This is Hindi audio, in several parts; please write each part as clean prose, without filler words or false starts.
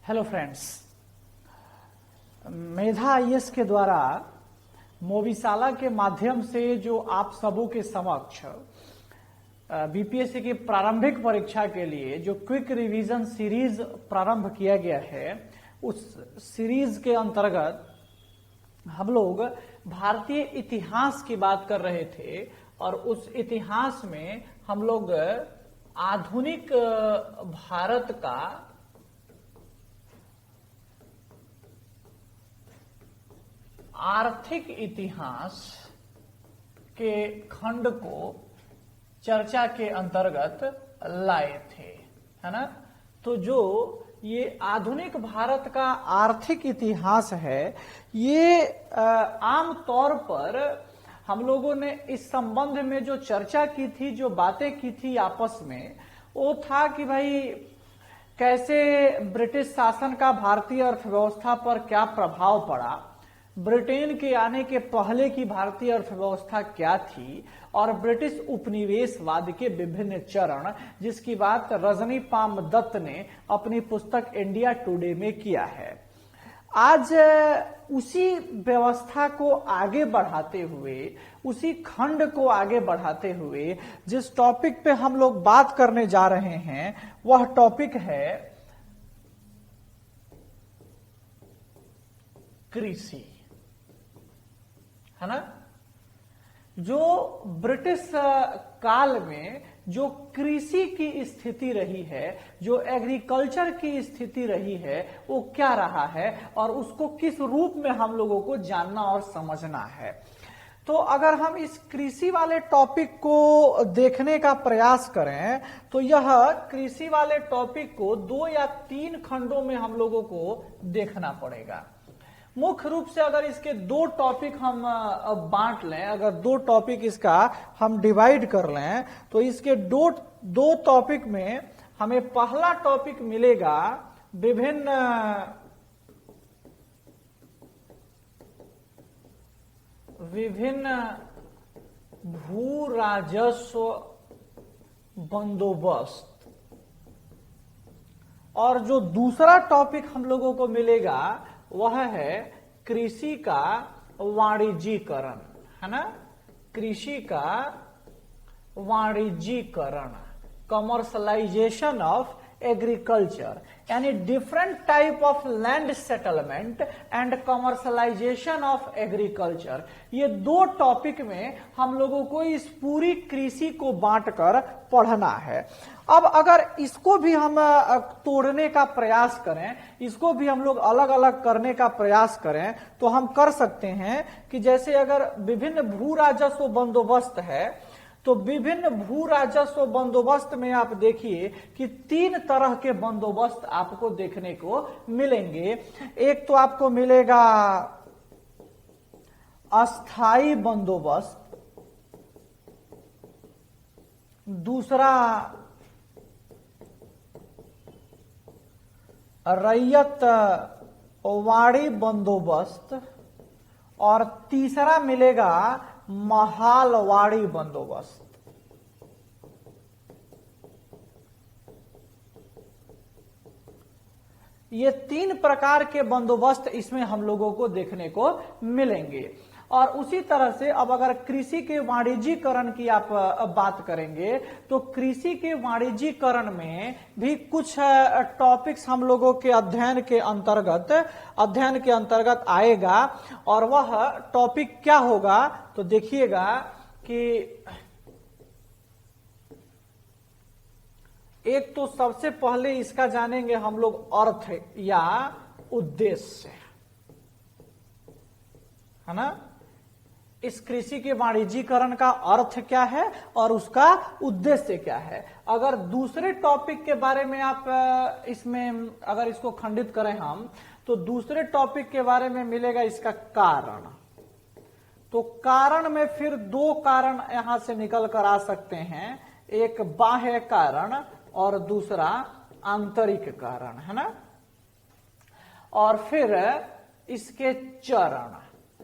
हेलो फ्रेंड्स, मेधा आईएएस के द्वारा मोविशाला के माध्यम से जो आप सबों के समक्ष बीपीएससी की प्रारंभिक परीक्षा के लिए जो क्विक रिवीजन सीरीज प्रारंभ किया गया है, उस सीरीज के अंतर्गत हम लोग भारतीय इतिहास की बात कर रहे थे और उस इतिहास में हम लोग आधुनिक भारत का आर्थिक इतिहास के खंड को चर्चा के अंतर्गत लाए थे, है ना। तो जो ये आधुनिक भारत का आर्थिक इतिहास है, ये आम तौर पर हम लोगों ने इस संबंध में जो चर्चा की थी, जो बातें की थी आपस में, वो था कि भाई कैसे ब्रिटिश शासन का भारतीय अर्थव्यवस्था पर क्या प्रभाव पड़ा, ब्रिटेन के आने के पहले की भारतीय अर्थव्यवस्था क्या थी और ब्रिटिश उपनिवेशवाद के विभिन्न चरण, जिसकी बात रजनी पाम दत्त ने अपनी पुस्तक इंडिया टुडे में किया है। आज उसी व्यवस्था को आगे बढ़ाते हुए, उसी खंड को आगे बढ़ाते हुए जिस टॉपिक पे हम लोग बात करने जा रहे हैं, वह टॉपिक है कृषि, है ना। जो ब्रिटिश काल में जो कृषि की स्थिति रही है, जो एग्रीकल्चर की स्थिति रही है, वो क्या रहा है और उसको किस रूप में हम लोगों को जानना और समझना है। तो अगर हम इस कृषि वाले टॉपिक को देखने का प्रयास करें तो यह कृषि वाले टॉपिक को 2 या 3 खंडों में हम लोगों को देखना पड़ेगा। मुख्य रूप से अगर इसके 2 टॉपिक हम बांट लें, अगर 2 टॉपिक इसका हम डिवाइड कर लें, तो इसके दो टॉपिक में हमें पहला टॉपिक मिलेगा विभिन्न भू राजस्व बंदोबस्त, और जो दूसरा टॉपिक हम लोगों को मिलेगा वह है कृषि का वाणिज्यीकरण, है ना। कृषि का वाणिज्यीकरण, कमर्शलाइजेशन ऑफ एग्रीकल्चर, यानी different type of land settlement and commercialisation of agriculture. ये 2 टॉपिक में हम लोगों को इस पूरी कृषि को बांटकर पढ़ना है। अब अगर इसको भी हम तोड़ने का प्रयास करें, इसको भी हम लोग अलग अलग करने का प्रयास करें, तो हम कर सकते हैं कि जैसे अगर विभिन्न भू राजस्व बंदोबस्त है, तो विभिन्न भू राजस्व बंदोबस्त में आप देखिए कि 3 तरह के बंदोबस्त आपको देखने को मिलेंगे। एक तो आपको मिलेगा अस्थाई बंदोबस्त, दूसरा रैयत वाड़ी बंदोबस्त, और तीसरा मिलेगा महालवाड़ी बंदोबस्त। ये 3 प्रकार के बंदोबस्त इसमें हम लोगों को देखने को मिलेंगे। और उसी तरह से अब अगर कृषि के वाणिज्यीकरण की आप बात करेंगे, तो कृषि के वाणिज्यीकरण में भी कुछ टॉपिक्स हम लोगों के अध्ययन के अंतर्गत आएगा। और वह टॉपिक क्या होगा, तो देखिएगा कि एक तो सबसे पहले इसका जानेंगे हम लोग अर्थ या उद्देश्य, है ना। इस कृषि के वाणिज्यीकरण का अर्थ क्या है और उसका उद्देश्य क्या है। अगर दूसरे टॉपिक के बारे में आप इसमें अगर इसको खंडित करें हम, तो दूसरे टॉपिक के बारे में मिलेगा इसका कारण। तो कारण में फिर 2 कारण यहां से निकल कर आ सकते हैं, एक बाह्य कारण और दूसरा आंतरिक कारण, है ना। और फिर इसके चरण,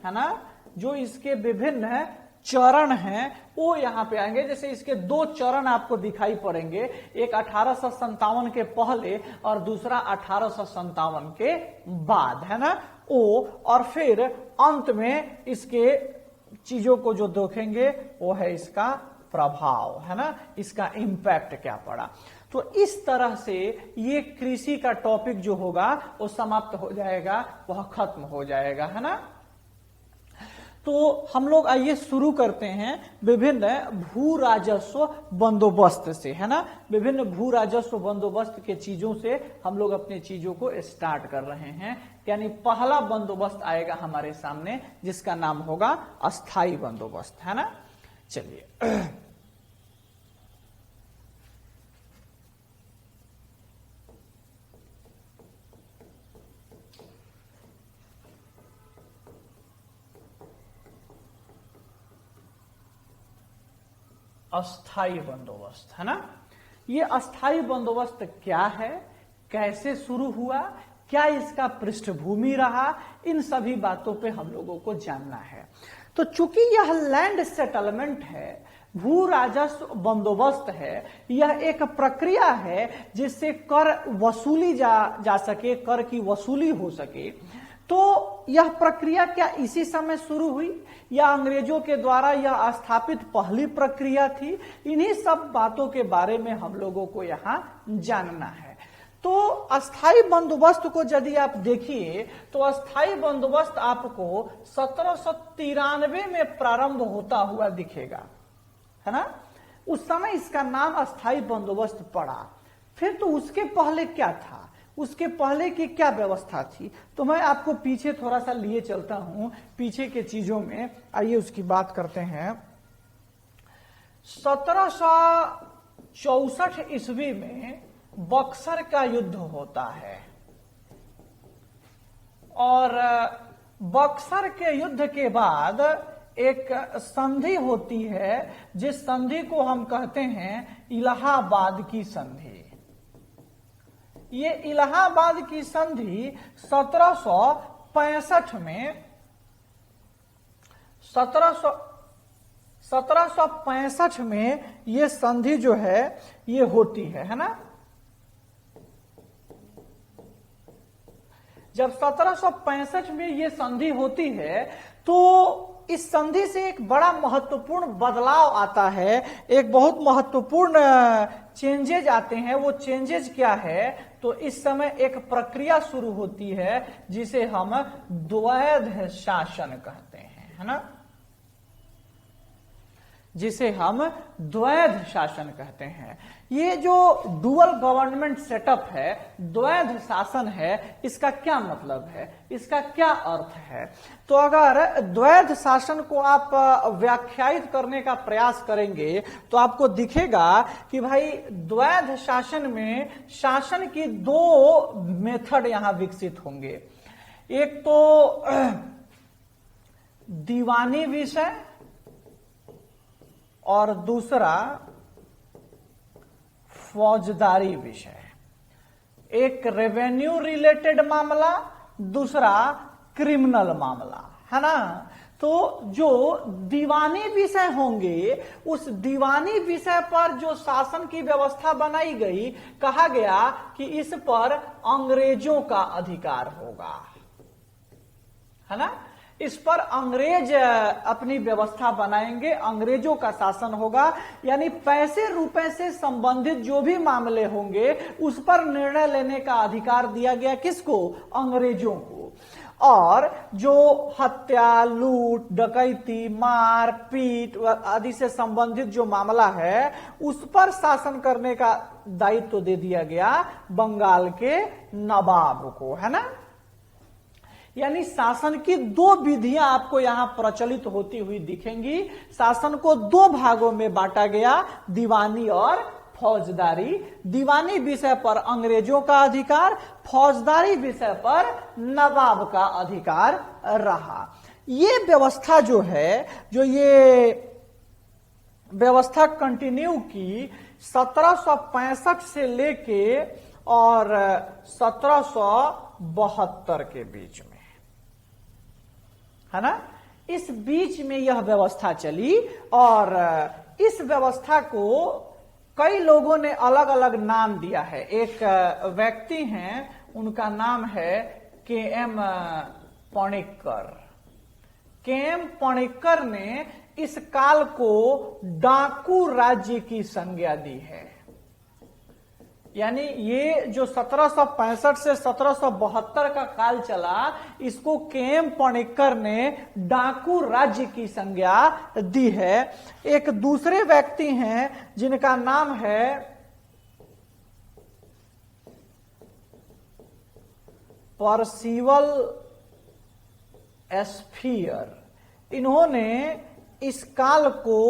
है ना, जो इसके विभिन्न चरण हैं वो यहां पे आएंगे। जैसे इसके दो चरण आपको दिखाई पड़ेंगे, एक 1857 के पहले और दूसरा 1857 के बाद, है ना। ओ और फिर अंत में इसके चीजों को जो देखेंगे वो है इसका प्रभाव, है ना, इसका इम्पैक्ट क्या पड़ा। तो इस तरह से ये कृषि का टॉपिक जो होगा वो समाप्त हो जाएगा, वह खत्म हो जाएगा, है ना। तो हम लोग आइए शुरू करते हैं विभिन्न भू राजस्व बंदोबस्त से, है ना। विभिन्न भू राजस्व बंदोबस्त के चीजों से हम लोग अपने चीजों को स्टार्ट कर रहे हैं। यानी पहला बंदोबस्त आएगा हमारे सामने जिसका नाम होगा अस्थाई बंदोबस्त, है ना। चलिए अस्थाई बंदोबस्त, है ना। ये अस्थाई बंदोबस्त क्या है, कैसे शुरू हुआ, क्या इसका पृष्ठभूमि रहा, इन सभी बातों पे हम लोगों को जानना है। तो चूंकि यह लैंड सेटलमेंट है, भू राजस्व बंदोबस्त है, यह एक प्रक्रिया है जिससे कर वसूली जा सके, कर की वसूली हो सके। तो यह प्रक्रिया क्या इसी समय शुरू हुई या अंग्रेजों के द्वारा यह स्थापित पहली प्रक्रिया थी, इन्हीं सब बातों के बारे में हम लोगों को यहाँ जानना है। तो अस्थाई बंदोबस्त को यदि आप देखिए तो अस्थाई बंदोबस्त आपको 1793 में प्रारंभ होता हुआ दिखेगा, है ना। उस समय इसका नाम अस्थाई बंदोबस्त पड़ा। फिर तो उसके पहले क्या था, उसके पहले की क्या व्यवस्था थी, तो मैं आपको पीछे थोड़ा सा लिए चलता हूं, पीछे के चीजों में आइए उसकी बात करते हैं। 1764 ईस्वी में बक्सर का युद्ध होता है और बक्सर के युद्ध के बाद एक संधि होती है जिस संधि को हम कहते हैं इलाहाबाद की संधि। ये इलाहाबाद की संधि 1765 में 1765 में ये संधि जो है ये होती है ना। जब 1765 में ये संधि होती है तो इस संधि से एक बड़ा महत्वपूर्ण बदलाव आता है, एक बहुत महत्वपूर्ण चेंजेज आते हैं। वो चेंजेज क्या है, तो इस समय एक प्रक्रिया शुरू होती है जिसे हम द्वैध शासन कहते हैं, है ना, जिसे हम द्वैध शासन कहते हैं। ये जो डुअल गवर्नमेंट सेटअप है, द्वैध शासन है, इसका क्या मतलब है, इसका क्या अर्थ है। तो अगर द्वैध शासन को आप व्याख्यायित करने का प्रयास करेंगे तो आपको दिखेगा कि भाई द्वैध शासन में शासन की दो मेथड यहां विकसित होंगे। एक तो दीवानी विषय और दूसरा फौजदारी विषय। एक रेवेन्यू रिलेटेड मामला, दूसरा क्रिमिनल मामला, है ना। तो जो दीवानी विषय होंगे उस दीवानी विषय पर जो शासन की व्यवस्था बनाई गई, कहा गया कि इस पर अंग्रेजों का अधिकार होगा, है ना। इस पर अंग्रेज अपनी व्यवस्था बनाएंगे, अंग्रेजों का शासन होगा। यानी पैसे रुपए से संबंधित जो भी मामले होंगे उस पर निर्णय लेने का अधिकार दिया गया किसको, अंग्रेजों को। और जो हत्या, लूट, डकैती, मार पीट आदि से संबंधित जो मामला है उस पर शासन करने का दायित्व दे दिया गया बंगाल के नवाब को, है ना। यानी शासन की दो विधियां आपको यहां प्रचलित होती हुई दिखेंगी। शासन को दो भागों में बांटा गया, दीवानी और फौजदारी। दीवानी विषय पर अंग्रेजों का अधिकार, फौजदारी विषय पर नवाब का अधिकार रहा। ये व्यवस्था जो है, जो ये व्यवस्था कंटिन्यू की 1765 से लेके और 1772 के बीच में, है ना। इस बीच में यह व्यवस्था चली और इस व्यवस्था को कई लोगों ने अलग अलग नाम दिया है। एक व्यक्ति हैं, उनका नाम है के.एम. पणिक्कर। के.एम. पणिक्कर ने इस काल को डाकू राज्य की संज्ञा दी है। यानी ये जो 1765 से 1772 का काल चला, इसको के.एम. पणिक्कर ने डाकू राज्य की संज्ञा दी है। एक दूसरे व्यक्ति हैं जिनका नाम है परसिवल एस्फियर। इन्होंने इस काल को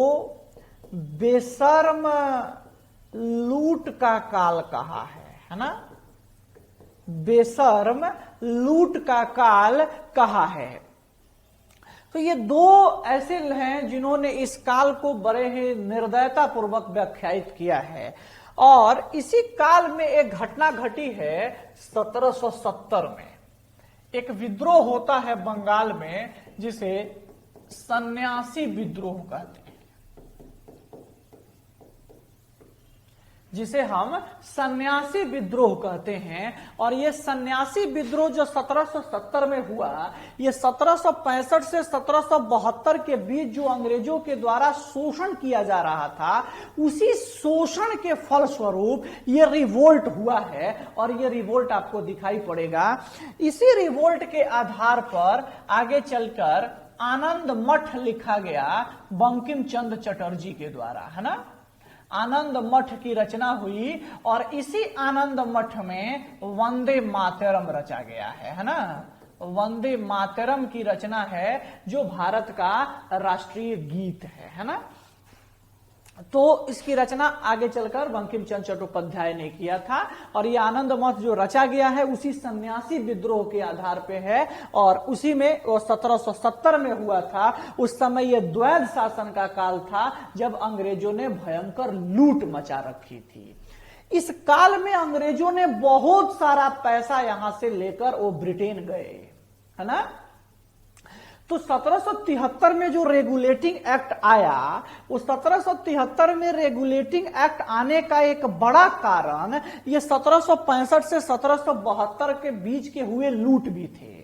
बेशर्म लूट का काल कहा है ना, बेशर्म लूट का काल कहा है। तो ये दो ऐसे हैं जिन्होंने इस काल को बड़े ही निर्दयता पूर्वक व्याख्यायित किया है। और इसी काल में एक घटना घटी है 1770 में। एक विद्रोह होता है बंगाल में जिसे सन्यासी विद्रोह कहते हैं, जिसे हम सन्यासी विद्रोह कहते हैं। और ये सन्यासी विद्रोह जो 1770 में हुआ, ये 1765 से 1772 के बीच जो अंग्रेजों के द्वारा शोषण किया जा रहा था, उसी शोषण के फलस्वरूप ये रिवोल्ट हुआ है। और ये रिवोल्ट आपको दिखाई पड़ेगा। इसी रिवोल्ट के आधार पर आगे चलकर आनंद मठ लिखा गया बंकिम चंद्र चटर्जी के द्वारा, है ना। आनंद मठ की रचना हुई और इसी आनंद मठ में वंदे मातरम रचा गया है ना। वंदे मातरम की रचना है जो भारत का राष्ट्रीय गीत है ना। तो इसकी रचना आगे चलकर बंकिम चंद्र चट्टोपाध्याय ने किया था। और ये आनंद मठ जो रचा गया है उसी सन्यासी विद्रोह के आधार पे है। और उसी में वो 1770 में हुआ था। उस समय ये द्वैध शासन का काल था जब अंग्रेजों ने भयंकर लूट मचा रखी थी। इस काल में अंग्रेजों ने बहुत सारा पैसा यहां से लेकर वो ब्रिटेन गए, है ना। तो 1773 में जो रेगुलेटिंग एक्ट आया, उस 1773 में रेगुलेटिंग एक्ट आने का एक बड़ा कारण ये 1765 से 1772 के बीच के हुए लूट भी थे।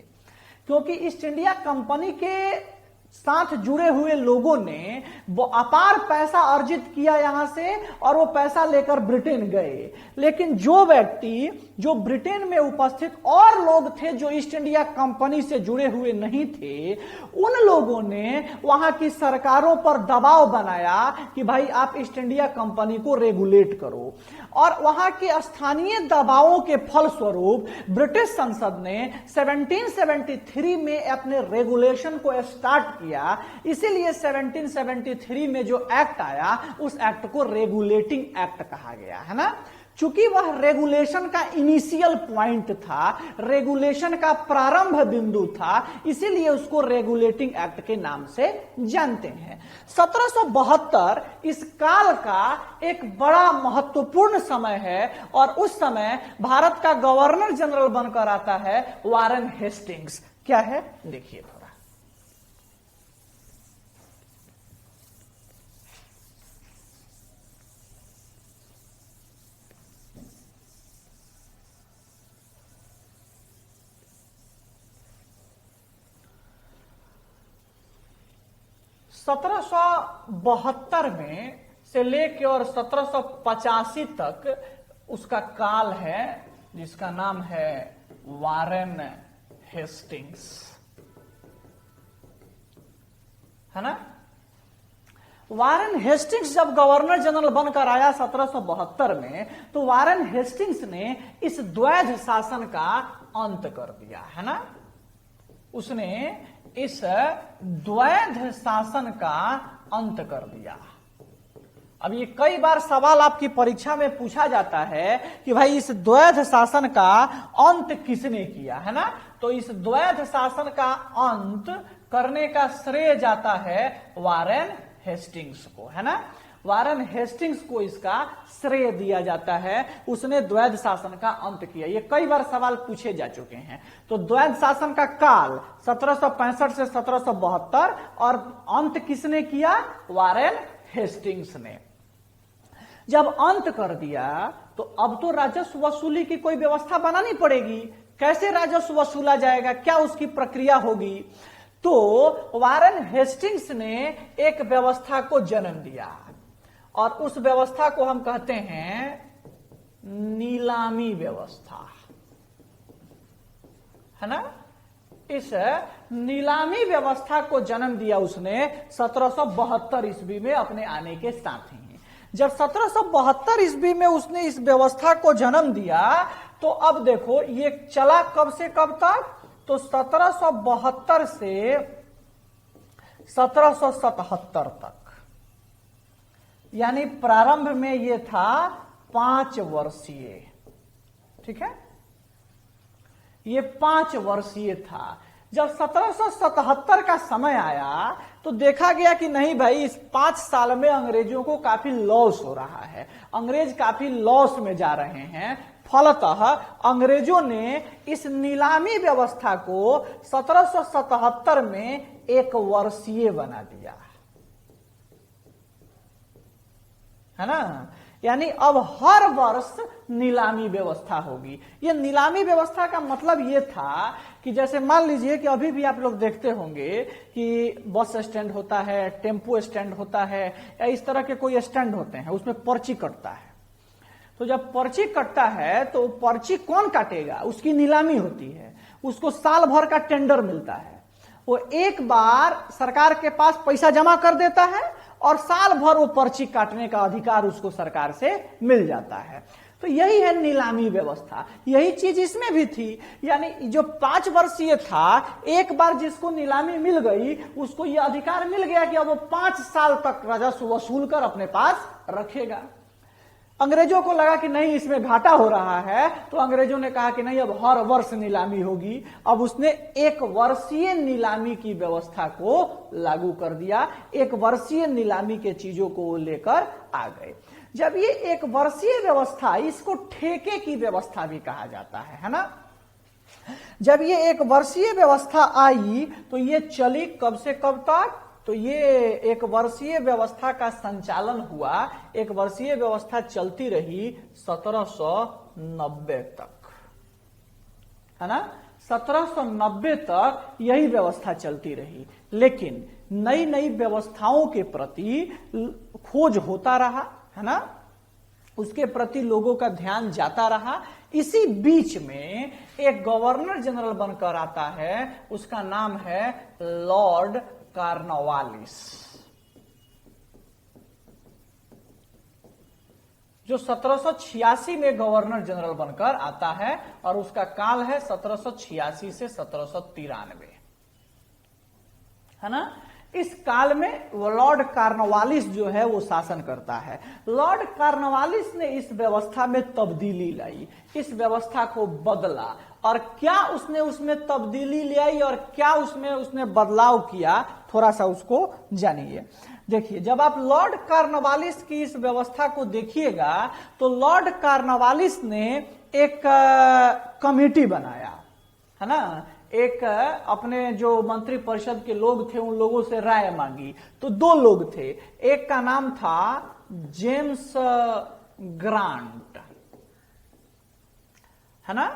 क्योंकि ईस्ट इंडिया कंपनी के साथ जुड़े हुए लोगों ने वो अपार पैसा अर्जित किया यहां से और वो पैसा लेकर ब्रिटेन गए। लेकिन जो व्यक्ति जो ब्रिटेन में उपस्थित और लोग थे जो ईस्ट इंडिया कंपनी से जुड़े हुए नहीं थे, उन लोगों ने वहां की सरकारों पर दबाव बनाया कि भाई आप ईस्ट इंडिया कंपनी को रेगुलेट करो। और वहां के स्थानीय दबावों के फलस्वरूप ब्रिटिश संसद ने 1773 में अपने रेगुलेशन को स्टार्ट किया। इसीलिए 1773 में जो एक्ट आया उस एक्ट को रेगुलेटिंग एक्ट कहा गया, है ना। चूंकि वह रेगुलेशन का इनिशियल पॉइंट था, रेगुलेशन का प्रारंभ बिंदु था, इसीलिए उसको रेगुलेटिंग एक्ट के नाम से जानते हैं। 1772 इस काल का एक बड़ा महत्वपूर्ण समय है और उस समय भारत का गवर्नर जनरल बनकर आता है वारेन हेस्टिंग्स। क्या है देखिए थोड़ा। (1772) में से लेके और 1785 तक उसका काल है जिसका नाम है वारेन हेस्टिंग्स, है ना। वारेन हेस्टिंग्स जब गवर्नर जनरल बनकर आया 1772 में, तो वारेन हेस्टिंग्स ने इस द्वैध शासन का अंत कर दिया, है ना। उसने इस द्वैध शासन का अंत कर दिया। अब ये कई बार सवाल आपकी परीक्षा में पूछा जाता है कि भाई इस द्वैध शासन का अंत किसने किया, है ना। तो इस द्वैध शासन का अंत करने का श्रेय जाता है वारेन हेस्टिंग्स को, है ना। वारेन हेस्टिंग्स को इसका श्रेय दिया जाता है। उसने द्वैध शासन का अंत किया। ये कई बार सवाल पूछे जा चुके हैं। तो द्वैध शासन का काल 1765 से 1772 और अंत किसने किया? वारेन हेस्टिंग्स ने। जब अंत कर दिया तो अब तो राजस्व वसूली की कोई व्यवस्था बनानी पड़ेगी। कैसे राजस्व वसूला जाएगा, क्या उसकी प्रक्रिया होगी? तो वारेन हेस्टिंग्स ने एक व्यवस्था को जन्म दिया और उस व्यवस्था को हम कहते हैं नीलामी व्यवस्था, है ना। इस नीलामी व्यवस्था को जन्म दिया उसने 1772 ईस्वी में अपने आने के साथ ही। जब 1772 ईस्वी में उसने इस व्यवस्था को जन्म दिया तो अब देखो ये चला कब से कब तक? तो 1772 से 1777 तक, यानी प्रारंभ में ये था 5 वर्षीय। ठीक है, ये 5 वर्षीय था। जब 1777 का समय आया तो देखा गया कि नहीं भाई, इस 5 साल में अंग्रेजों को काफी लॉस हो रहा है, अंग्रेज काफी लॉस में जा रहे हैं। फलतः अंग्रेजों ने इस नीलामी व्यवस्था को 1777 में 1 वर्षीय बना दिया, है ना। यानी अब हर वर्ष नीलामी व्यवस्था होगी। ये नीलामी व्यवस्था का मतलब ये था कि जैसे मान लीजिए कि अभी भी आप लोग देखते होंगे कि बस स्टैंड होता है, टेम्पो स्टैंड होता है, या इस तरह के कोई स्टैंड होते हैं, उसमें पर्ची कटता है। तो जब पर्ची कटता है तो पर्ची कौन काटेगा, उसकी नीलामी होती है, उसको साल भर का टेंडर मिलता है। वो एक बार सरकार के पास पैसा जमा कर देता है और साल भर वो पर्ची काटने का अधिकार उसको सरकार से मिल जाता है। तो यही है नीलामी व्यवस्था। यही चीज इसमें भी थी। यानी जो 5 वर्षीय था, एक बार जिसको नीलामी मिल गई उसको यह अधिकार मिल गया कि अब वो 5 साल तक राजस्व वसूल कर अपने पास रखेगा। अंग्रेजों को लगा कि नहीं, इसमें घाटा हो रहा है, तो अंग्रेजों ने कहा कि नहीं, अब हर वर्ष नीलामी होगी। अब उसने 1 वर्षीय नीलामी की व्यवस्था को लागू कर दिया। 1 वर्षीय नीलामी के चीजों को लेकर आ गए। जब ये 1 वर्षीय व्यवस्था, इसको ठेके की व्यवस्था भी कहा जाता है ना। जब ये 1 वर्षीय व्यवस्था आई तो ये चली कब से कब तक? तो ये 1 वर्षीय व्यवस्था का संचालन हुआ, 1 वर्षीय व्यवस्था चलती रही 1790 तक, है ना। 1790 तक यही व्यवस्था चलती रही। लेकिन नई नई व्यवस्थाओं के प्रति खोज होता रहा, है ना, उसके प्रति लोगों का ध्यान जाता रहा। इसी बीच में एक गवर्नर जनरल बनकर आता है, उसका नाम है लॉर्ड कॉर्नवालिस, जो 1786 में गवर्नर जनरल बनकर आता है और उसका काल है 1786 से 1793, है ना। इस काल में लॉर्ड कॉर्नवालिस जो है वो शासन करता है। लॉर्ड कॉर्नवालिस ने इस व्यवस्था में तब्दीली लाई, इस व्यवस्था को बदला। और क्या उसने उसमें तब्दीली ले आई और क्या उसमें उसने बदलाव किया, थोड़ा सा उसको जानिए। देखिए, जब आप लॉर्ड कॉर्नवालिस की इस व्यवस्था को देखिएगा तो लॉर्ड कॉर्नवालिस ने एक कमेटी बनाया, है ना। एक अपने जो मंत्री परिषद के लोग थे उन लोगों से राय मांगी। तो 2 लोग थे, एक का नाम था जेम्स ग्रांट, है ना,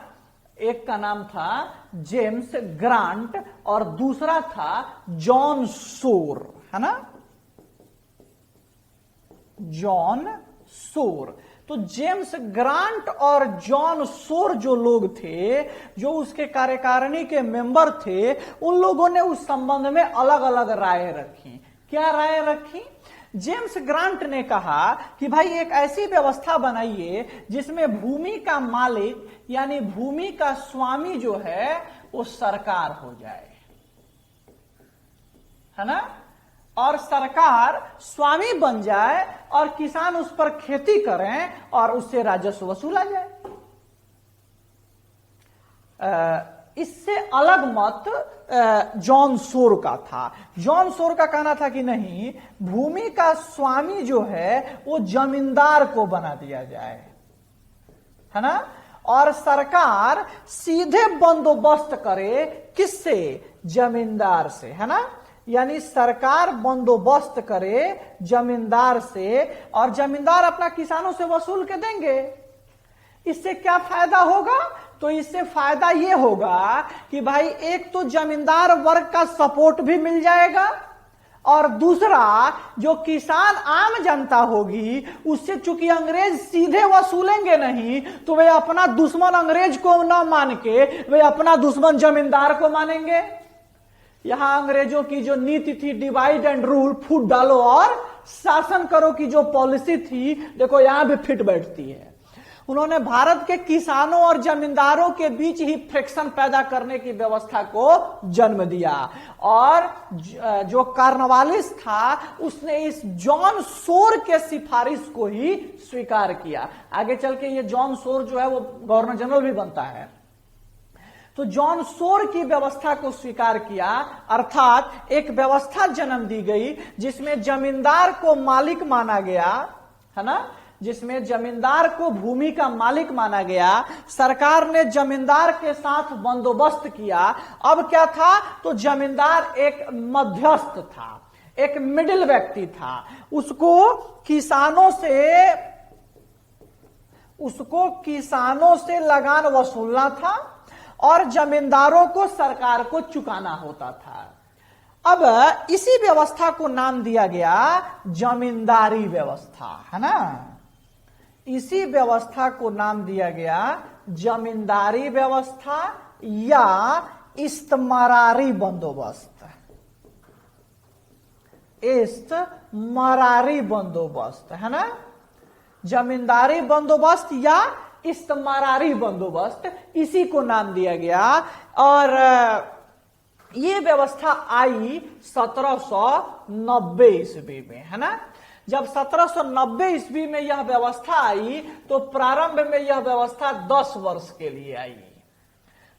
एक का नाम था जेम्स ग्रांट और दूसरा था जॉन सोर, है ना, जॉन सोर। तो जेम्स ग्रांट और जॉन सोर जो लोग थे, जो उसके कार्यकारिणी के मेंबर थे, उन लोगों ने उस संबंध में अलग अलग राय रखी। क्या राय रखी? जेम्स ग्रांट ने कहा कि भाई एक ऐसी व्यवस्था बनाइए जिसमें भूमि का मालिक यानी भूमि का स्वामी जो है वो सरकार हो जाए, है ना, और सरकार स्वामी बन जाए और किसान उस पर खेती करें और उससे राजस्व वसूला जाए। इससे अलग मत जॉन सोर का था। जॉन सोर का कहना था कि नहीं, भूमि का स्वामी जो है वो जमींदार को बना दिया जाए, है ना, और सरकार सीधे बंदोबस्त करे, किससे, जमींदार से, है ना, यानी सरकार बंदोबस्त करे जमींदार से और जमींदार अपना किसानों से वसूल के देंगे। इससे क्या फायदा होगा, तो इससे फायदा यह होगा कि भाई एक तो जमींदार वर्ग का सपोर्ट भी मिल जाएगा और दूसरा जो किसान आम जनता होगी उससे चूंकि अंग्रेज सीधे वसूलेंगे नहीं तो वे अपना दुश्मन अंग्रेज को न मान के वे अपना दुश्मन जमींदार को मानेंगे। यहां अंग्रेजों की जो नीति थी डिवाइड एंड रूल, फूट डालो और शासन करो की जो पॉलिसी थी, देखो यहां भी फिट बैठती है। उन्होंने भारत के किसानों और जमींदारों के बीच ही फ्रिक्शन पैदा करने की व्यवस्था को जन्म दिया और जो कार्नवालिस था उसने इस जॉन सोर के सिफारिश को ही स्वीकार किया। आगे चल के ये जॉन सोर जो है वो गवर्नर जनरल भी बनता है। तो जॉन सोर की व्यवस्था को स्वीकार किया, अर्थात एक व्यवस्था जन्म दी गई जिसमें जमींदार को मालिक माना गया, है ना, जिसमें जमींदार को भूमि का मालिक माना गया। सरकार ने जमींदार के साथ बंदोबस्त किया। अब क्या था, तो जमींदार एक मध्यस्थ था, एक मिडिल व्यक्ति था, उसको किसानों से लगान वसूलना था और जमींदारों को सरकार को चुकाना होता था। अब इसी व्यवस्था को नाम दिया गया जमींदारी व्यवस्था, है ना, इसी व्यवस्था को नाम दिया गया जमींदारी व्यवस्था या इस्तमरारी बंदोबस्त, इस्तमरारी बंदोबस्त, है ना, जमींदारी बंदोबस्त या इस्तमरारी बंदोबस्त, इसी को नाम दिया गया। और ये व्यवस्था आई 1790 ईस्वी में, है ना। जब 1790 ईस्वी में यह व्यवस्था आई तो प्रारंभ में यह व्यवस्था 10 वर्ष के लिए आई।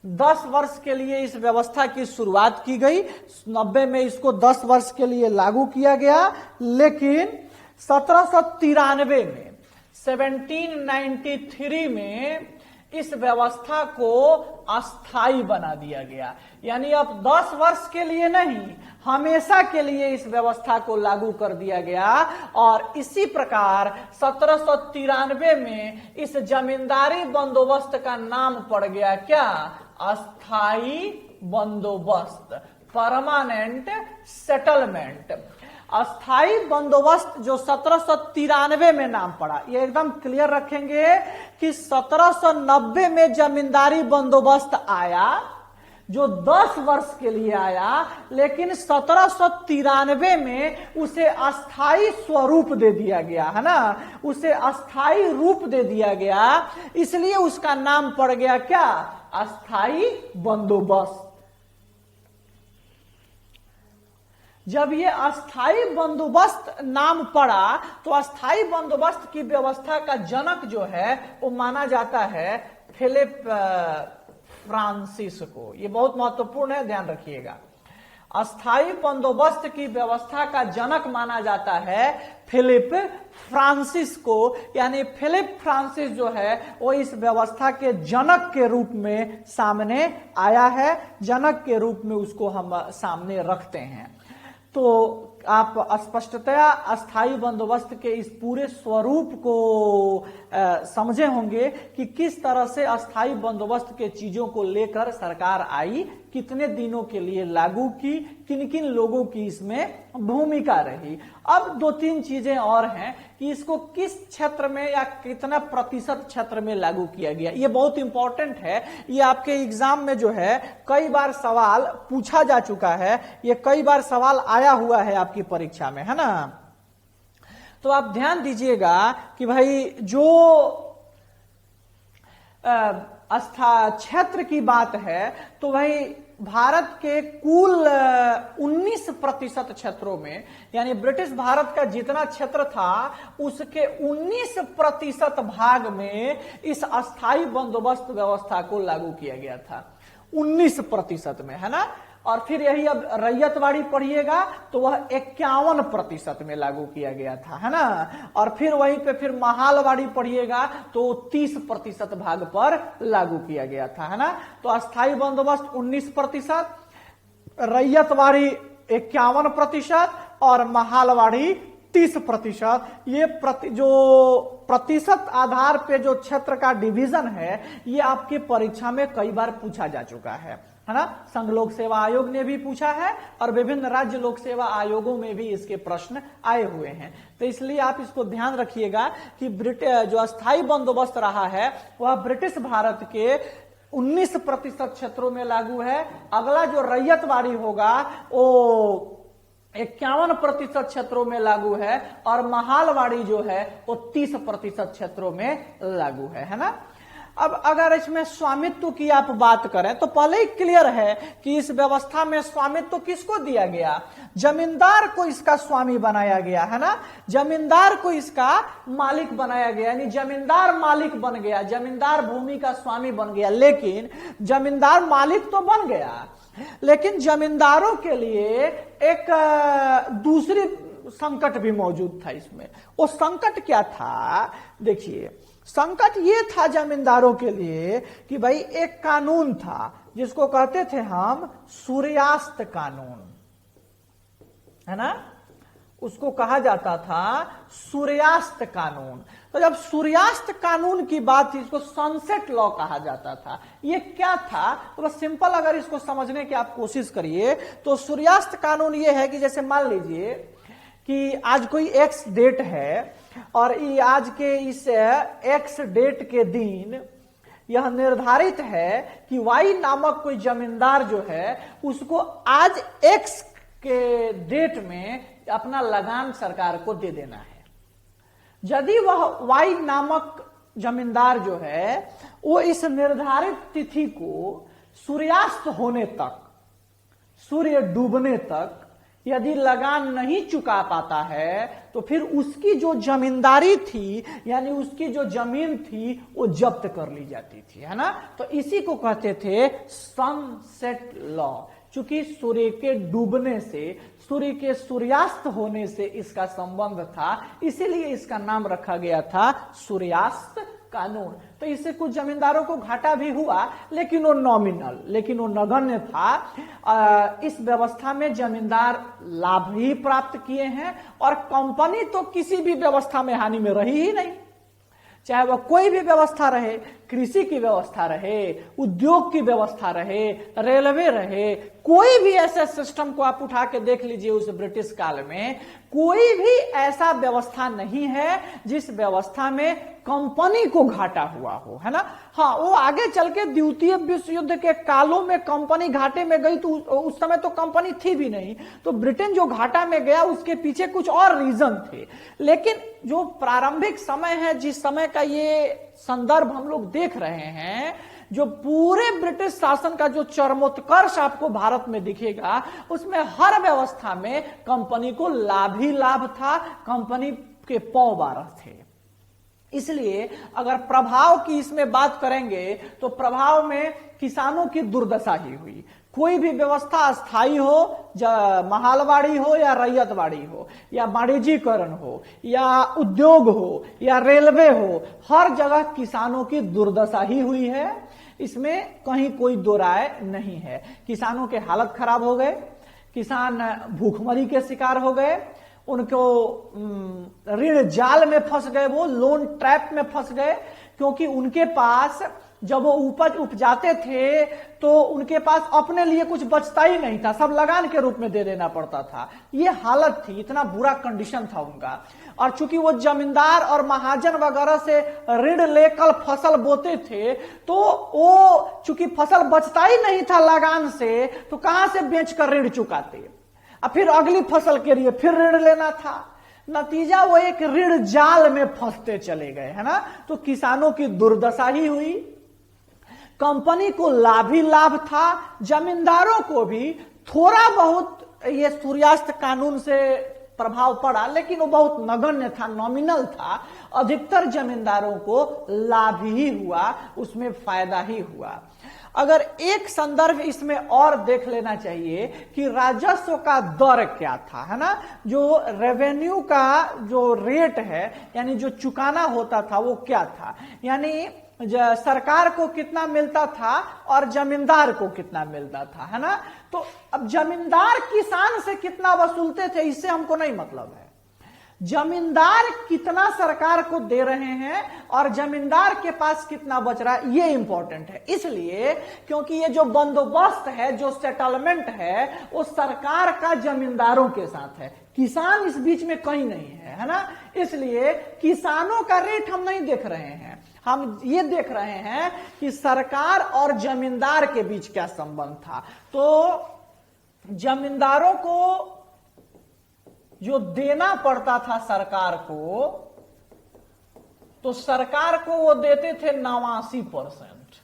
10 वर्ष के लिए इस व्यवस्था की शुरुआत की गई। 90 में इसको 10 वर्ष के लिए लागू किया गया, लेकिन 1793 में 1793 में इस व्यवस्था को अस्थाई बना दिया गया, यानी अब 10 वर्ष के लिए नहीं, हमेशा के लिए इस व्यवस्था को लागू कर दिया गया। और इसी प्रकार 1793 में इस जमींदारी बंदोबस्त का नाम पड़ गया क्या, अस्थाई बंदोबस्त, परमानेंट सेटलमेंट। अस्थाई बंदोबस्त जो 1793 में नाम पड़ा, ये एकदम क्लियर रखेंगे कि 1790 में जमींदारी बंदोबस्त आया जो 10 वर्ष के लिए आया, लेकिन 1793 में उसे अस्थाई स्वरूप दे दिया गया, है ना, उसे अस्थाई रूप दे दिया गया, इसलिए उसका नाम पड़ गया क्या, अस्थाई बंदोबस्त। जब ये अस्थाई बंदोबस्त नाम पड़ा तो अस्थाई बंदोबस्त की व्यवस्था का जनक जो है वो माना जाता है फिलिप फ्रांसिस को। ये बहुत महत्वपूर्ण है, ध्यान रखिएगा। अस्थाई बंदोबस्त की व्यवस्था का जनक माना जाता है फिलिप फ्रांसिस को, यानी फिलिप फ्रांसिस जो है वो इस व्यवस्था के जनक के रूप में सामने आया है, जनक के रूप में उसको हम सामने रखते हैं। तो आप स्पष्टतया अस्थाई बंदोबस्त के इस पूरे स्वरूप को समझे होंगे कि किस तरह से अस्थाई बंदोबस्त के चीजों को लेकर सरकार आई, कितने दिनों के लिए लागू की, किन किन लोगों की इसमें भूमिका रही। अब 2-3 चीजें और हैं कि इसको किस क्षेत्र में या कितना प्रतिशत क्षेत्र में लागू किया गया, ये बहुत इंपॉर्टेंट है। ये आपके एग्जाम में जो है कई बार सवाल पूछा जा चुका है, ये कई बार सवाल आया हुआ है आपकी परीक्षा में, है ना। तो आप ध्यान दीजिएगा कि भाई जो क्षेत्र की बात है तो भाई भारत के कुल 19% क्षेत्रों में, यानी ब्रिटिश भारत का जितना क्षेत्र था उसके 19% भाग में इस अस्थाई बंदोबस्त व्यवस्था को लागू किया गया था, 19% में, है ना। और फिर यही अब रैयतवाड़ी पढ़िएगा तो वह 51% में लागू किया गया था, है ना। और फिर वहीं पे फिर महालवाड़ी पढ़िएगा तो 30% भाग पर लागू किया गया था, है ना। तो अस्थाई बंदोबस्त 19%, रैयतवाड़ी 51% और महालवाड़ी 30%। ये जो प्रतिशत आधार पे जो क्षेत्र का डिवीजन है ये आपके परीक्षा में कई बार पूछा जा चुका है ना। संघ लोक सेवा आयोग ने भी पूछा है और विभिन्न राज्य लोक सेवा आयोगों में भी इसके प्रश्न आए हुए हैं। तो इसलिए आप इसको ध्यान रखिएगा कि जो अस्थाई बंदोबस्त रहा है वह ब्रिटिश भारत के 19% क्षेत्रों में लागू है। अगला जो रैयतवाड़ी होगा वो 51% क्षेत्रों में लागू है और महालवाड़ी जो है वो 30% क्षेत्रों में लागू है ना। अब अगर इसमें स्वामित्व की आप बात करें तो पहले ही क्लियर है कि इस व्यवस्था में स्वामित्व किसको दिया गया, जमींदार को इसका स्वामी बनाया गया, है ना। जमींदार को इसका मालिक बनाया गया, यानी जमींदार मालिक बन गया, जमींदार भूमि का स्वामी बन गया। लेकिन जमींदार मालिक तो बन गया, लेकिन जमींदारों के लिए एक दूसरी संकट भी मौजूद था इसमें। वो संकट क्या था, देखिए संकट ये था जमींदारों के लिए कि भाई एक कानून था जिसको कहते थे हम सूर्यास्त कानून, है ना। उसको कहा जाता था सूर्यास्त कानून। तो जब सूर्यास्त कानून की बात थी इसको सनसेट लॉ कहा जाता था। ये क्या था तो बस सिंपल अगर इसको समझने की आप कोशिश करिए तो सूर्यास्त कानून ये है कि जैसे मान लीजिए कि आज कोई एक्स डेट है और आज के इस एक्स डेट के दिन यह निर्धारित है कि वाई नामक कोई जमींदार जो है उसको आज एक्स के डेट में अपना लगान सरकार को दे देना है। यदि वह वाई नामक जमींदार जो है वो इस निर्धारित तिथि को सूर्यास्त होने तक, सूर्य डूबने तक यदि लगान नहीं चुका पाता है तो फिर उसकी जो जमींदारी थी यानी उसकी जो जमीन थी वो जब्त कर ली जाती थी, है ना। तो इसी को कहते थे सनसेट लॉ। चूंकि सूर्य के डूबने से, सूर्य के सूर्यास्त होने से इसका संबंध था, इसीलिए इसका नाम रखा गया था सूर्यास्त कानून। तो इससे कुछ जमींदारों को घाटा भी हुआ लेकिन वो नॉमिनल, लेकिन वो नगण्य था। इस व्यवस्था में जमींदार लाभ ही प्राप्त किए हैं और कंपनी तो किसी भी व्यवस्था में हानि में रही ही नहीं, चाहे वह कोई भी व्यवस्था रहे, कृषि की व्यवस्था रहे, उद्योग की व्यवस्था रहे, रेलवे रहे, कोई भी ऐसे सिस्टम को आप उठा के देख लीजिए उस ब्रिटिश काल में, कोई भी ऐसा व्यवस्था नहीं है जिस व्यवस्था में कंपनी को घाटा हुआ हो, है ना। हाँ, वो आगे चल के द्वितीय विश्व युद्ध के कालों में कंपनी घाटे में गई तो उस समय तो कंपनी थी भी नहीं, तो ब्रिटेन जो घाटा में गया उसके पीछे कुछ और रीजन थे। लेकिन जो प्रारंभिक समय है, जिस समय का ये संदर्भ हम लोग देख रहे हैं, जो पूरे ब्रिटिश शासन का जो चरमोत्कर्ष आपको भारत में दिखेगा उसमें हर व्यवस्था में कंपनी को लाभ ही लाभ था, कंपनी के पौ बारह थे। इसलिए अगर प्रभाव की इसमें बात करेंगे तो प्रभाव में किसानों की दुर्दशा ही हुई। कोई भी व्यवस्था अस्थाई हो, महालवाड़ी हो या रैयतवाड़ी हो या वाणिज्यीकरण हो या उद्योग हो या रेलवे हो, हर जगह किसानों की दुर्दशा ही हुई है। इसमें कहीं कोई दो राय नहीं है। किसानों के हालत खराब हो गए, किसान भूखमरी के शिकार हो गए, उनको ऋण जाल में फंस गए, वो लोन ट्रैप में फंस गए, क्योंकि उनके पास जब वो उपज उपजाते थे तो उनके पास अपने लिए कुछ बचता ही नहीं था, सब लगान के रूप में दे देना पड़ता था। ये हालत थी, इतना बुरा कंडीशन था उनका। और चूंकि वो जमींदार और महाजन वगैरह से ऋण लेकर फसल बोते थे तो वो चूंकि फसल बचता ही नहीं था लगान से, तो कहां से बेचकर ऋण चुकाते, और फिर अगली फसल के लिए फिर ऋण लेना था। नतीजा वो एक ऋण जाल में फंसते चले गए, है ना। तो किसानों की दुर्दशा ही हुई। कंपनी को लाभ ही लाभ था, जमींदारों को भी थोड़ा बहुत ये सूर्यास्त कानून से प्रभाव पड़ा, लेकिन वो बहुत नगण्य था, नॉमिनल था। अधिकतर जमींदारों को लाभ ही हुआ, उसमें फायदा ही हुआ। अगर एक संदर्भ इसमें और देख लेना चाहिए कि राजस्व का दर क्या था, है ना, जो रेवेन्यू का जो रेट है, यानी जो चुकाना होता था वो क्या था, यानी सरकार को कितना मिलता था और जमींदार को कितना मिलता था, है ना। तो अब जमींदार किसान से कितना वसूलते थे इससे हमको नहीं मतलब है, जमींदार कितना सरकार को दे रहे हैं और जमींदार के पास कितना बच रहा है, ये इंपॉर्टेंट है। इसलिए क्योंकि ये जो बंदोबस्त है, जो सेटलमेंट है, वो सरकार का जमींदारों के साथ है, किसान इस बीच में कहीं नहीं है ना। इसलिए किसानों का रेट हम नहीं देख रहे हैं, हम ये देख रहे हैं कि सरकार और जमींदार के बीच क्या संबंध था। तो जमींदारों को जो देना पड़ता था सरकार को, तो सरकार को वो देते थे 89%,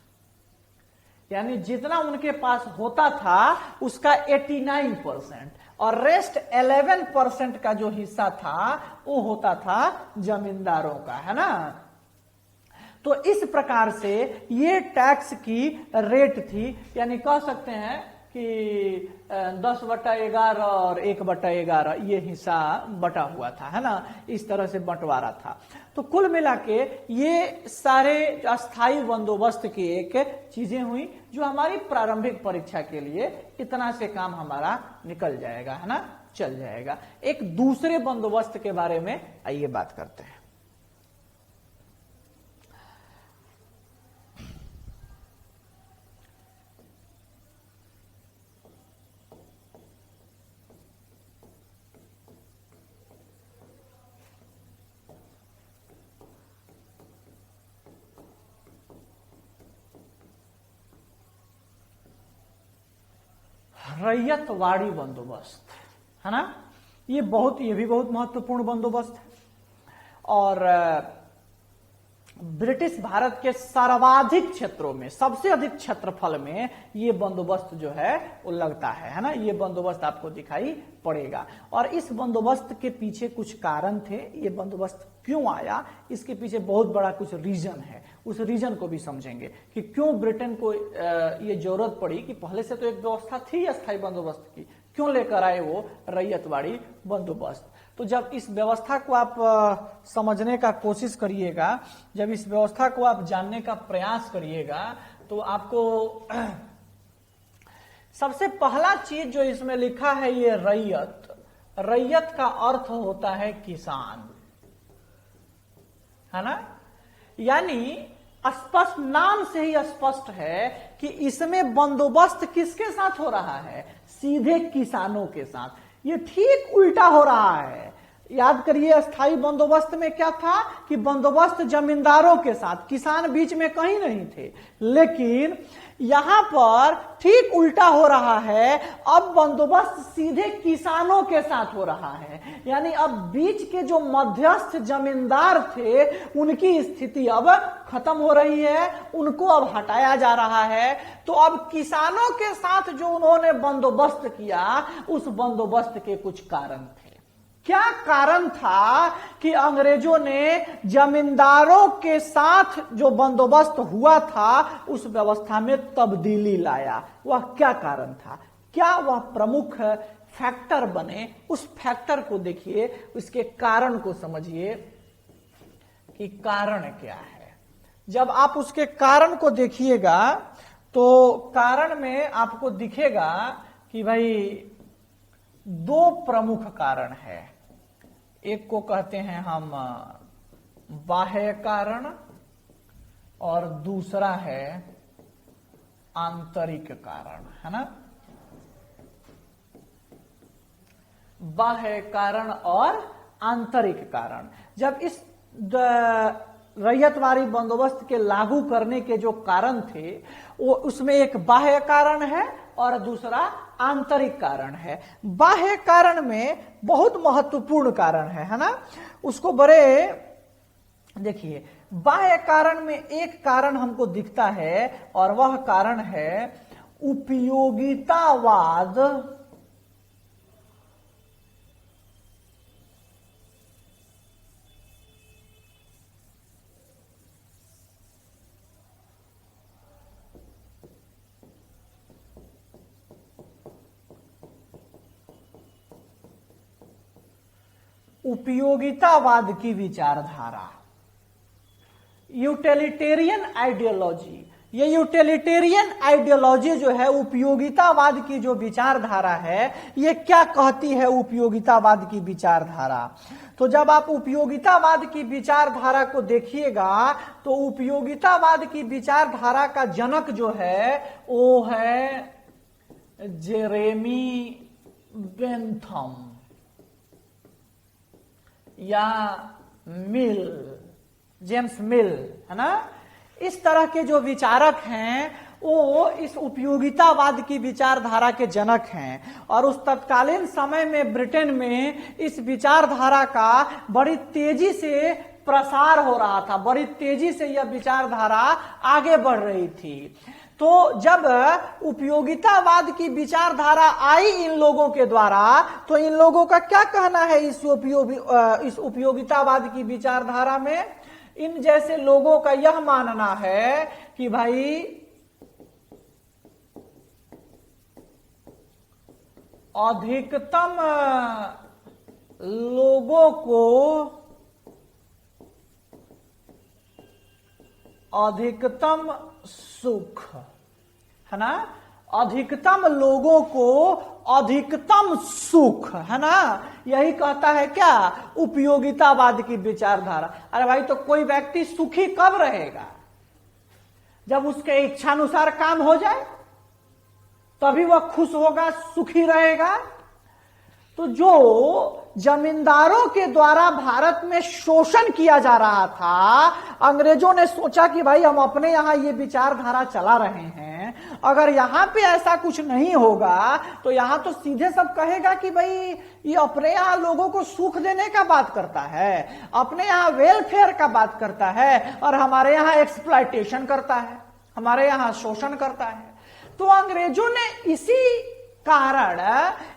यानी जितना उनके पास होता था उसका 89%, और रेस्ट 11% का जो हिस्सा था वो होता था जमींदारों का, है ना। तो इस प्रकार से ये टैक्स की रेट थी, यानी कह सकते हैं कि 10/11 और 1/11 ये हिस्सा बटा हुआ था, है ना, इस तरह से बंटवारा था। तो कुल मिला के ये सारे अस्थाई बंदोबस्त की एक चीजें हुई जो हमारी प्रारंभिक परीक्षा के लिए इतना से काम हमारा निकल जाएगा, है ना, चल जाएगा। एक दूसरे बंदोबस्त के बारे में आइए बात करते हैं। रैयतवाड़ी बंदोबस्त, है ना, ये भी बहुत महत्वपूर्ण बंदोबस्त है। और ब्रिटिश भारत के सर्वाधिक क्षेत्रों में, सबसे अधिक क्षेत्रफल में ये बंदोबस्त जो है वो लगता है ना, ये बंदोबस्त आपको दिखाई पड़ेगा। और इस बंदोबस्त के पीछे कुछ कारण थे, ये बंदोबस्त क्यों आया, इसके पीछे बहुत बड़ा कुछ रीजन है, उस रीजन को भी समझेंगे कि क्यों ब्रिटेन को ये जरूरत पड़ी कि पहले से तो एक व्यवस्था थी अस्थायी बंदोबस्त की, क्यों लेकर आए वो रैयतवाड़ी बंदोबस्त। तो जब इस व्यवस्था को आप समझने का कोशिश करिएगा, जब इस व्यवस्था को आप जानने का प्रयास करिएगा, तो आपको सबसे पहला चीज जो इसमें लिखा है ये रैयत, रैयत का अर्थ होता है किसान, है ना। यानी स्पष्ट, नाम से ही स्पष्ट है कि इसमें बंदोबस्त किसके साथ हो रहा है, सीधे किसानों के साथ। ये ठीक उल्टा हो रहा है। याद करिए अस्थाई बंदोबस्त में क्या था कि बंदोबस्त जमींदारों के साथ, किसान बीच में कहीं नहीं थे, लेकिन यहां पर ठीक उल्टा हो रहा है। अब बंदोबस्त सीधे किसानों के साथ हो रहा है, यानी अब बीच के जो मध्यस्थ जमींदार थे उनकी स्थिति अब खत्म हो रही है, उनको अब हटाया जा रहा है। तो अब किसानों के साथ जो उन्होंने बंदोबस्त किया, उस बंदोबस्त के कुछ कारण थे। क्या कारण था कि अंग्रेजों ने जमींदारों के साथ जो बंदोबस्त हुआ था उस व्यवस्था में तब्दीली लाया? वह क्या कारण था, क्या वह प्रमुख फैक्टर बने, उस फैक्टर को देखिए, उसके कारण को समझिए कि कारण क्या है। जब आप उसके कारण को देखिएगा तो कारण में आपको दिखेगा कि भाई दो प्रमुख कारण है। एक को कहते हैं हम बाह्य कारण और दूसरा है आंतरिक कारण, है ना। बाह्य कारण और आंतरिक कारण। जब इस रैयतवाड़ी बंदोबस्त के लागू करने के जो कारण थे वो, उसमें एक बाह्य कारण है और दूसरा आंतरिक कारण है। बाह्य कारण में बहुत महत्वपूर्ण कारण है ना, उसको बड़े देखिए, बाह्य कारण में एक कारण हमको दिखता है और वह कारण है उपयोगितावाद। उपयोगितावाद की विचारधारा, यूटिलिटेरियन आइडियोलॉजी। ये यूटिलिटेरियन आइडियोलॉजी जो है, उपयोगितावाद की जो विचारधारा है, ये क्या कहती है उपयोगितावाद की विचारधारा? तो जब आप उपयोगितावाद की विचारधारा को देखिएगा तो उपयोगितावाद की विचारधारा का जनक जो है वो है जेरेमी बेंथम या मिल, जेम्स मिल, है ना। इस तरह के जो विचारक हैं वो इस उपयोगितावाद की विचारधारा के जनक हैं। और उस तत्कालीन समय में ब्रिटेन में इस विचारधारा का बड़ी तेजी से प्रसार हो रहा था, बड़ी तेजी से यह विचारधारा आगे बढ़ रही थी। तो जब उपयोगितावाद की विचारधारा आई इन लोगों के द्वारा, तो इन लोगों का क्या कहना है इस उपयोगितावाद की विचारधारा में? इन जैसे लोगों का यह मानना है कि भाई अधिकतम लोगों को अधिकतम सुख, है ना, अधिकतम लोगों को अधिकतम सुख, है ना, यही कहता है क्या उपयोगितावाद की विचारधारा। अरे भाई, तो कोई व्यक्ति सुखी कब रहेगा? जब उसके इच्छानुसार काम हो जाए तभी वह खुश होगा, सुखी रहेगा। तो जो जमींदारों के द्वारा भारत में शोषण किया जा रहा था, अंग्रेजों ने सोचा कि भाई हम अपने यहां ये विचारधारा चला रहे हैं, अगर यहां पे ऐसा कुछ नहीं होगा तो यहां तो सीधे सब कहेगा कि भाई ये अपने यहां लोगों को सुख देने का बात करता है, अपने यहां वेलफेयर का बात करता है और हमारे यहां एक्सप्लॉयटेशन करता है, हमारे यहां शोषण करता है। तो अंग्रेजों ने इसी कारण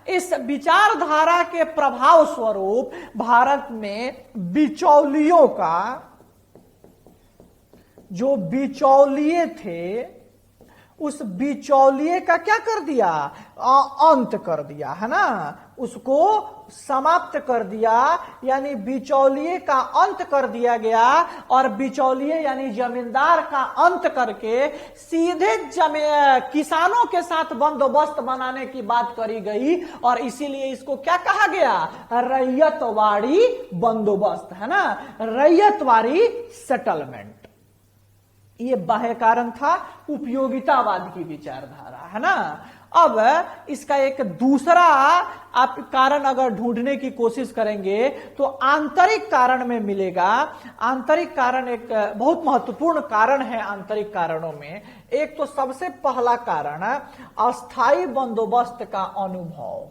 इस विचारधारा के प्रभाव स्वरूप भारत में बिचौलियों का, जो बिचौलिए थे, उस बिचौलिए का क्या कर दिया? अंत कर दिया, है ना, उसको समाप्त कर दिया, यानी बिचौलिए का अंत कर दिया गया। और बिचौलिए यानी जमींदार का अंत करके सीधे किसानों के साथ बंदोबस्त बनाने की बात करी गई और इसीलिए इसको क्या कहा गया? रैयतवाड़ी बंदोबस्त, है ना, रैयतवाड़ी सेटलमेंट। ये बाह्य कारण था उपयोगितावाद की विचारधारा, है ना। अब इसका एक दूसरा आप कारण अगर ढूंढने की कोशिश करेंगे तो आंतरिक कारण में मिलेगा। आंतरिक कारण एक बहुत महत्वपूर्ण कारण है। आंतरिक कारणों में एक तो सबसे पहला कारण अस्थायी बंदोबस्त का अनुभव।